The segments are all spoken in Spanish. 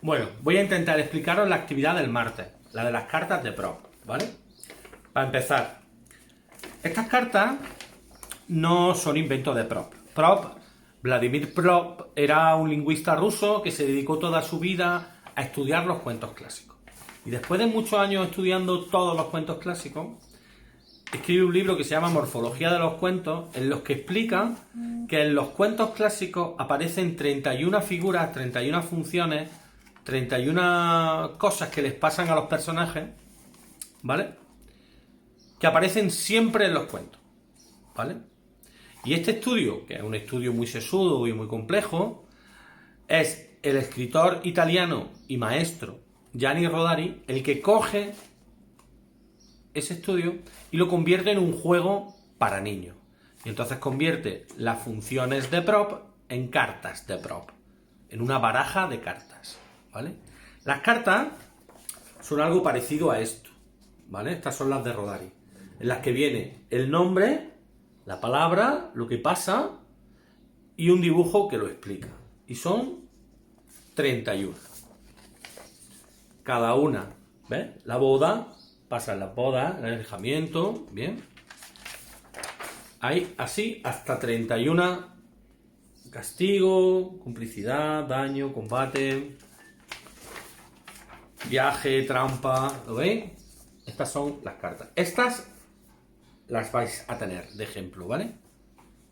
Bueno, voy a intentar explicaros la actividad del martes, la de las cartas de prop, ¿vale? Para empezar, estas cartas no son inventos de prop. Vladimir Prop era un lingüista ruso que se dedicó toda su vida a estudiar los cuentos clásicos. Y después de muchos años estudiando todos los cuentos clásicos, escribe un libro que se llama Morfología de los cuentos, en los que explica que en los cuentos clásicos aparecen 31 figuras, 31 funciones, 31 cosas que les pasan a los personajes, ¿vale? Que aparecen siempre en los cuentos, ¿vale? Y este estudio, que es un estudio muy sesudo y muy complejo, es el escritor italiano y maestro Gianni Rodari el que coge ese estudio y lo convierte en un juego para niños. Y entonces convierte las funciones de prop en cartas de prop, en una baraja de cartas, ¿vale? Las cartas son algo parecido a esto, ¿vale? Estas son las de Rodari, en las que viene el nombre, la palabra, lo que pasa y un dibujo que lo explica. Y son 31. Cada una, ¿ves? La boda, pasa en la boda, el alejamiento, ¿bien? Hay así hasta 31. Castigo, complicidad, daño, combate, viaje, trampa, ¿lo veis? Estas son las cartas. Estas las vais a tener de ejemplo, ¿vale?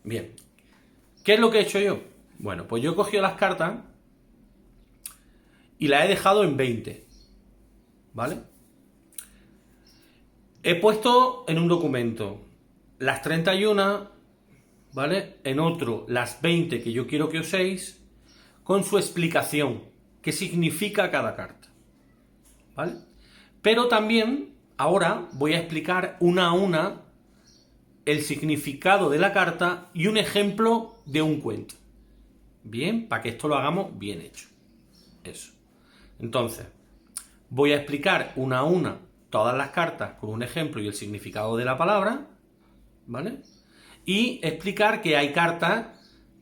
Bien. ¿Qué es lo que he hecho yo? Bueno, pues yo he cogido las cartas y las he dejado en 20, ¿vale? He puesto en un documento las 31, ¿vale? En otro las 20 que yo quiero que uséis, con su explicación, qué significa cada carta, ¿vale? Pero también ahora voy a explicar una a una el significado de la carta y un ejemplo de un cuento. Bien, para que esto lo hagamos bien hecho. Eso. Entonces, voy a explicar una a una todas las cartas con un ejemplo y el significado de la palabra, ¿vale? Y explicar que hay cartas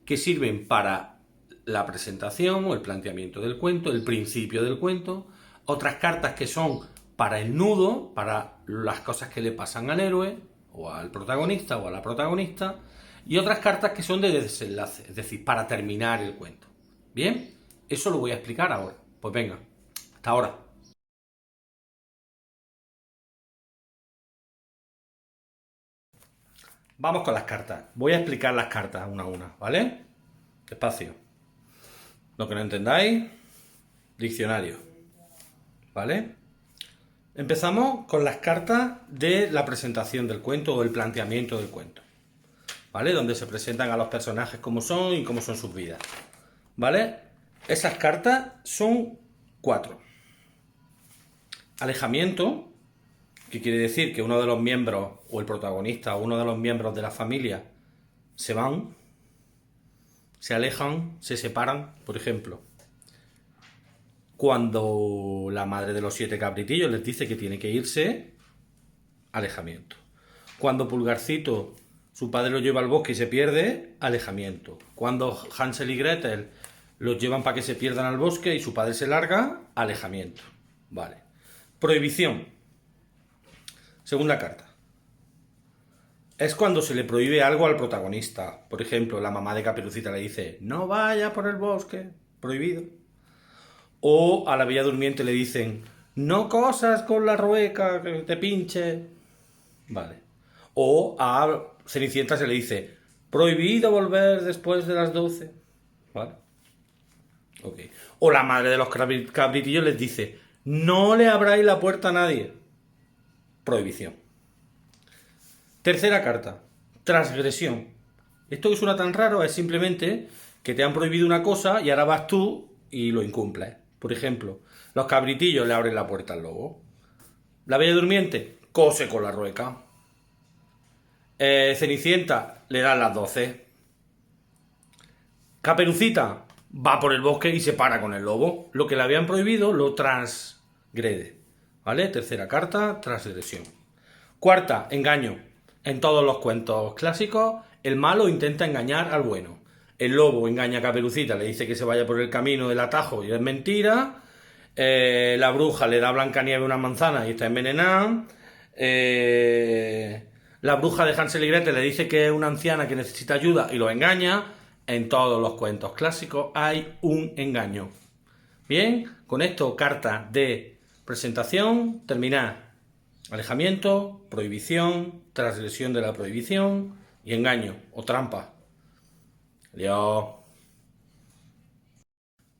que sirven para la presentación o el planteamiento del cuento, el principio del cuento, otras cartas que son para el nudo, para las cosas que le pasan al héroe, o al protagonista o a la protagonista, y otras cartas que son de desenlace, es decir, para terminar el cuento. ¿Bien? Eso lo voy a explicar ahora. Pues venga, hasta ahora. Vamos con las cartas. Voy a explicar las cartas una a una, ¿vale? Despacio. Lo que no entendáis, diccionario. ¿Vale? Empezamos con las cartas de la presentación del cuento o el planteamiento del cuento, ¿vale? Donde se presentan a los personajes como son y cómo son sus vidas, ¿vale? Esas cartas son 4. Alejamiento, que quiere decir que uno de los miembros, o el protagonista, o uno de los miembros de la familia, se van, se alejan, se separan, por ejemplo. Cuando la madre de los 7 cabritillos les dice que tiene que irse, alejamiento. Cuando Pulgarcito, su padre lo lleva al bosque y se pierde, alejamiento. Cuando Hansel y Gretel los llevan para que se pierdan al bosque y su padre se larga, alejamiento. Vale. Prohibición. Segunda carta. Es cuando se le prohíbe algo al protagonista. Por ejemplo, la mamá de Caperucita le dice, no vaya por el bosque, prohibido. O a la Bella Durmiente le dicen, no cosas con la rueca, que te pinche. Vale. O a Cenicienta se le dice, prohibido volver después de las 12. ¿Vale? Ok. O la madre de los cabritillos les dice, no le abráis la puerta a nadie. Prohibición. Tercera carta. Transgresión. Esto que suena tan raro es simplemente que te han prohibido una cosa y ahora vas tú y lo incumples. Por ejemplo, los cabritillos le abren la puerta al lobo. La Bella Durmiente cose con la rueca. Cenicienta le dan las 12. Caperucita va por el bosque y se para con el lobo. Lo que le habían prohibido lo transgrede. ¿Vale? Tercera carta, transgresión. Cuarta, engaño. En todos los cuentos clásicos, el malo intenta engañar al bueno. El lobo engaña a Caperucita, le dice que se vaya por el camino del atajo y es mentira. La bruja le da a Blancanieves una manzana y está envenenada. La bruja de Hansel y Gretel le dice que es una anciana que necesita ayuda y lo engaña. En todos los cuentos clásicos hay un engaño. Bien, con esto, carta de presentación, terminar. Alejamiento, prohibición, transgresión de la prohibición y engaño o trampa. Adiós.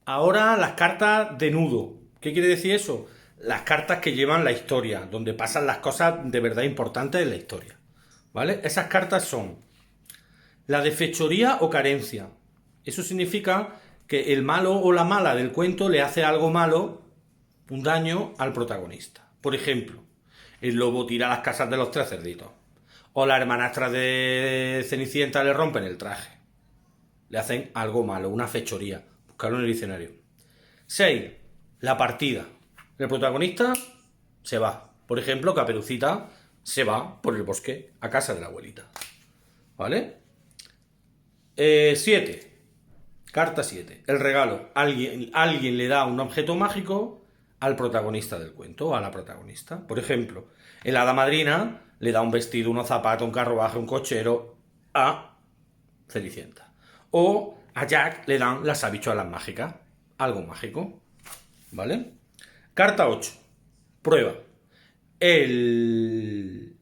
Ahora las cartas de nudo. ¿Qué quiere decir eso? Las cartas que llevan la historia, donde pasan las cosas de verdad importantes en la historia. ¿Vale? Esas cartas son la de fechoría o carencia. Eso significa que el malo o la mala del cuento le hace algo malo, un daño al protagonista. Por ejemplo, el lobo tira las casas de los tres cerditos. O la hermanastra de Cenicienta le rompen el traje. Le hacen algo malo, una fechoría. Buscarlo en el diccionario. 6. La partida. El protagonista se va. Por ejemplo, Caperucita se va por el bosque a casa de la abuelita. ¿Vale? 7. Carta 7. El regalo. Alguien le da un objeto mágico al protagonista del cuento, a la protagonista. Por ejemplo, el hada madrina le da un vestido, unos zapatos, un carruaje, un cochero a Cenicienta. O a Jack le dan las habichuelas mágicas. Algo mágico. ¿Vale? Carta 8. Prueba. El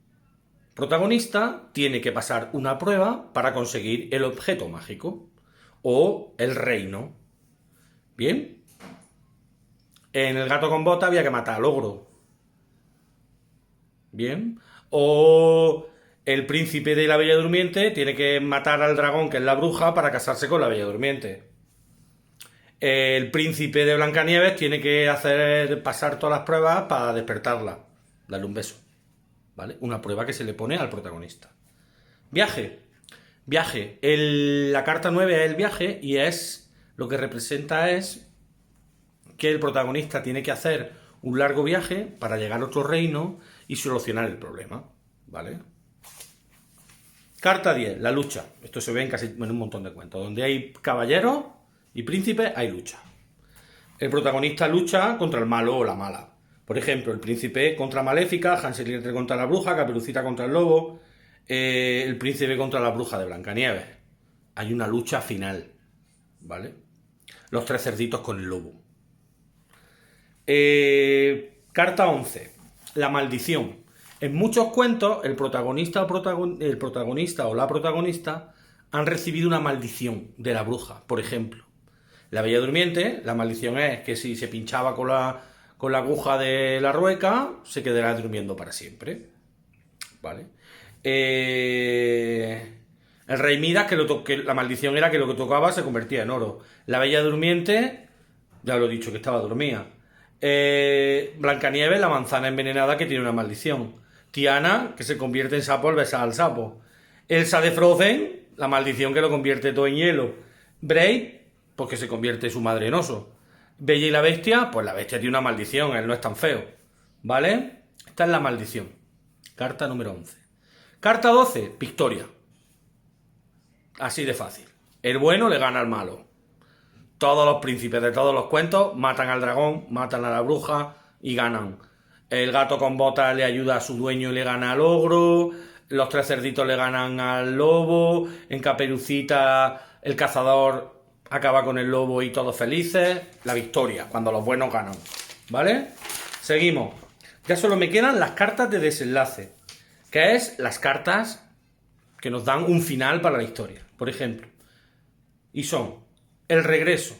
protagonista tiene que pasar una prueba para conseguir el objeto mágico o el reino. ¿Bien? En El gato con bota había que matar al ogro. ¿Bien? O el príncipe de la Bella Durmiente tiene que matar al dragón, que es la bruja, para casarse con la Bella Durmiente. El príncipe de Blancanieves tiene que pasar todas las pruebas para despertarla. Darle un beso. ¿Vale? Una prueba que se le pone al protagonista. Viaje. Viaje. La carta 9 es el viaje y lo que representa es que el protagonista tiene que hacer un largo viaje para llegar a otro reino y solucionar el problema. ¿Vale? Carta 10. La lucha. Esto se ve en un montón de cuentos. Donde hay caballeros y príncipes, hay lucha. El protagonista lucha contra el malo o la mala. Por ejemplo, el príncipe contra Maléfica, Hansel y Gretel contra la bruja, Caperucita contra el lobo, el príncipe contra la bruja de Blancanieves. Hay una lucha final, ¿vale? Los tres cerditos con el lobo. Carta 11. La maldición. En muchos cuentos, el protagonista o la protagonista han recibido una maldición de la bruja. Por ejemplo, la Bella Durmiente, la maldición es que si se pinchaba con la aguja de la rueca, se quedará durmiendo para siempre. ¿Vale? El rey Midas, que la maldición era que lo que tocaba se convertía en oro. La Bella Durmiente, ya lo he dicho, que estaba dormida. Blancanieves, la manzana envenenada, que tiene una maldición. Tiana, que se convierte en sapo al besar al sapo. Elsa de Frozen, la maldición que lo convierte todo en hielo. Brave, pues que se convierte su madre en oso. Bella y la bestia, pues la bestia tiene una maldición, él no es tan feo. ¿Vale? Esta es la maldición. Carta número 11. Carta 12, victoria. Así de fácil. El bueno le gana al malo. Todos los príncipes de todos los cuentos matan al dragón, matan a la bruja y ganan. El gato con botas le ayuda a su dueño y le gana al ogro. Los tres cerditos le ganan al lobo. En Caperucita, el cazador acaba con el lobo y todos felices. La victoria, cuando los buenos ganan. ¿Vale? Seguimos. Ya solo me quedan las cartas de desenlace, que es las cartas que nos dan un final para la historia. Por ejemplo. Y son el regreso.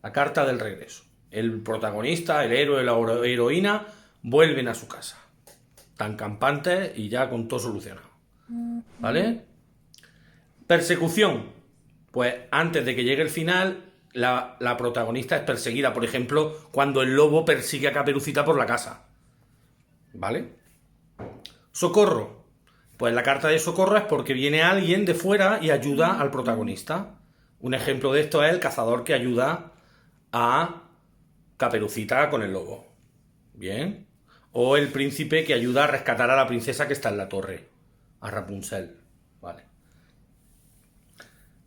La carta del regreso. El protagonista, el héroe, la heroína vuelven a su casa. Tan campantes y ya con todo solucionado. ¿Vale? Persecución. Pues antes de que llegue el final, la protagonista es perseguida. Por ejemplo, cuando el lobo persigue a Caperucita por la casa. ¿Vale? Socorro. Pues la carta de socorro es porque viene alguien de fuera y ayuda al protagonista. Un ejemplo de esto es el cazador que ayuda a Caperucita con el lobo. Bien. O el príncipe que ayuda a rescatar a la princesa que está en la torre. A Rapunzel. Vale.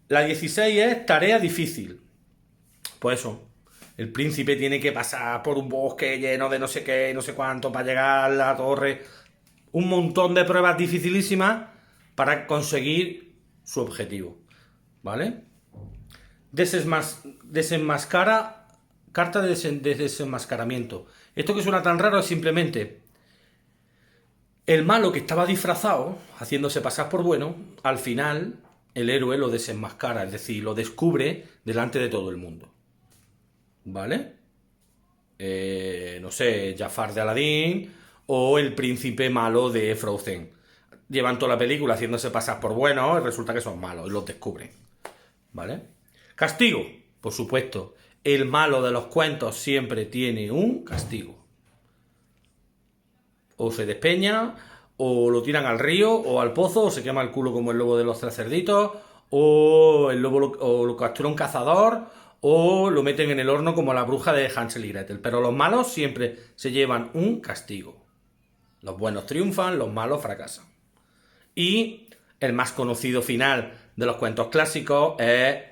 La 16 es tarea difícil. Pues eso. el príncipe tiene que pasar por un bosque lleno de no sé qué, no sé cuánto, para llegar a la torre. Un montón de pruebas dificilísimas para conseguir su objetivo. ¿Vale? Desenmascara. Carta de desenmascaramiento. Esto que suena tan raro es simplemente el malo que estaba disfrazado, haciéndose pasar por bueno, al final el héroe lo desenmascara, es decir, lo descubre delante de todo el mundo. ¿Vale? No sé, Jafar de Aladín o el príncipe malo de Frozen. Llevan toda la película haciéndose pasar por buenos y resulta que son malos y los descubren. ¿Vale? Castigo, por supuesto. El malo de los cuentos siempre tiene un castigo. O se despeña, o lo tiran al río, o al pozo, o se quema el culo como el lobo de los tres cerditos, o el lobo lo captura un cazador, o lo meten en el horno como la bruja de Hansel y Gretel. Pero los malos siempre se llevan un castigo. Los buenos triunfan, los malos fracasan. Y el más conocido final de los cuentos clásicos es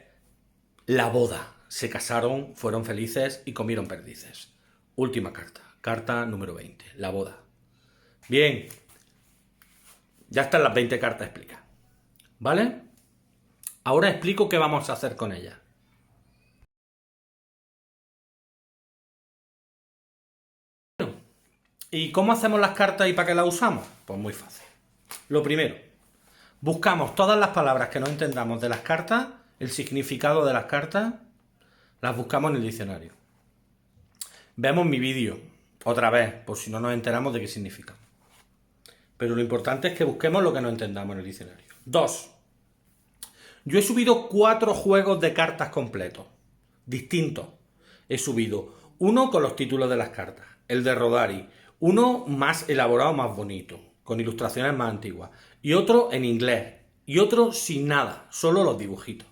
la boda. Se casaron, fueron felices y comieron perdices. Última carta. Carta número 20. La boda. Bien. Ya están las 20 cartas explicadas. ¿Vale? Ahora explico qué vamos a hacer con ellas. ¿Y cómo hacemos las cartas y para qué las usamos? Pues muy fácil. Lo primero, buscamos todas las palabras que no entendamos de las cartas, el significado de las cartas, las buscamos en el diccionario. Vemos mi vídeo, otra vez, por si no nos enteramos de qué significa. Pero lo importante es que busquemos lo que no entendamos en el diccionario. 2. Yo he subido 4 juegos de cartas completos, distintos. He subido uno con los títulos de las cartas, el de Rodari, uno más elaborado, más bonito, con ilustraciones más antiguas, y otro en inglés, y otro sin nada, solo los dibujitos.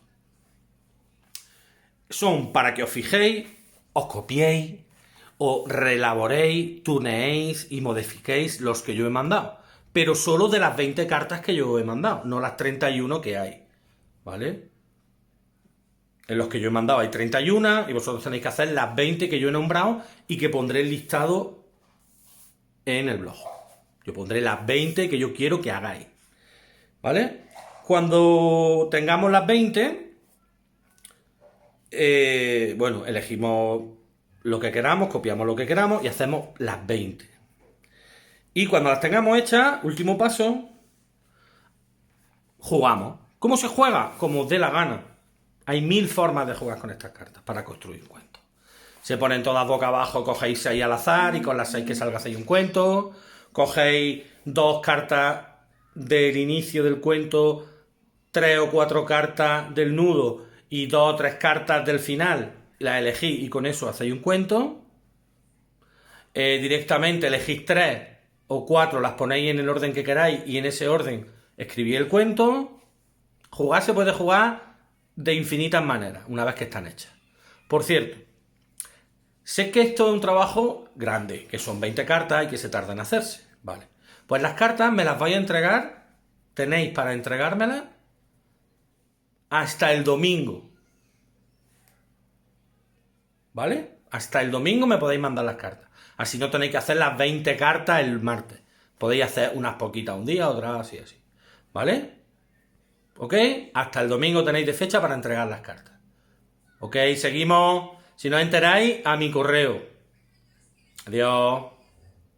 Son para que os fijéis, os copiéis, o reelaboréis, tuneéis y modifiquéis los que yo he mandado. Pero solo de las 20 cartas que yo he mandado, no las 31 que hay. ¿Vale? En los que yo he mandado hay 31 y vosotros tenéis que hacer las 20 que yo he nombrado y que pondré el listado en el blog. Yo pondré las 20 que yo quiero que hagáis. ¿Vale? Cuando tengamos las 20, bueno, elegimos lo que queramos, copiamos lo que queramos y hacemos las 20. Y cuando las tengamos hechas, último paso, jugamos. ¿Cómo se juega? Como os dé la gana. Hay 1000 formas de jugar con estas cartas para construir un cuento. Se ponen todas boca abajo, cogéis 6 al azar y con las 6 que salga hacéis un cuento. Cogéis 2 cartas del inicio del cuento, 3 o 4 cartas del nudo y 2 o 3 cartas del final. Las elegís y con eso hacéis un cuento. Directamente elegís 3 o 4, las ponéis en el orden que queráis y en ese orden escribís el cuento. Jugar se puede jugar de infinitas maneras, una vez que están hechas. Por cierto, sé que esto es un trabajo grande, que son 20 cartas y que se tarda en hacerse. Vale. Pues las cartas me las vais a entregar, tenéis para entregármelas hasta el domingo. ¿Vale? Hasta el domingo me podéis mandar las cartas. Así no tenéis que hacer las 20 cartas el martes. Podéis hacer unas poquitas un día, otras así, así. ¿Vale? ¿Ok? Hasta el domingo tenéis de fecha para entregar las cartas. ¿Ok? Seguimos. Si no os enteráis, a mi correo. Adiós.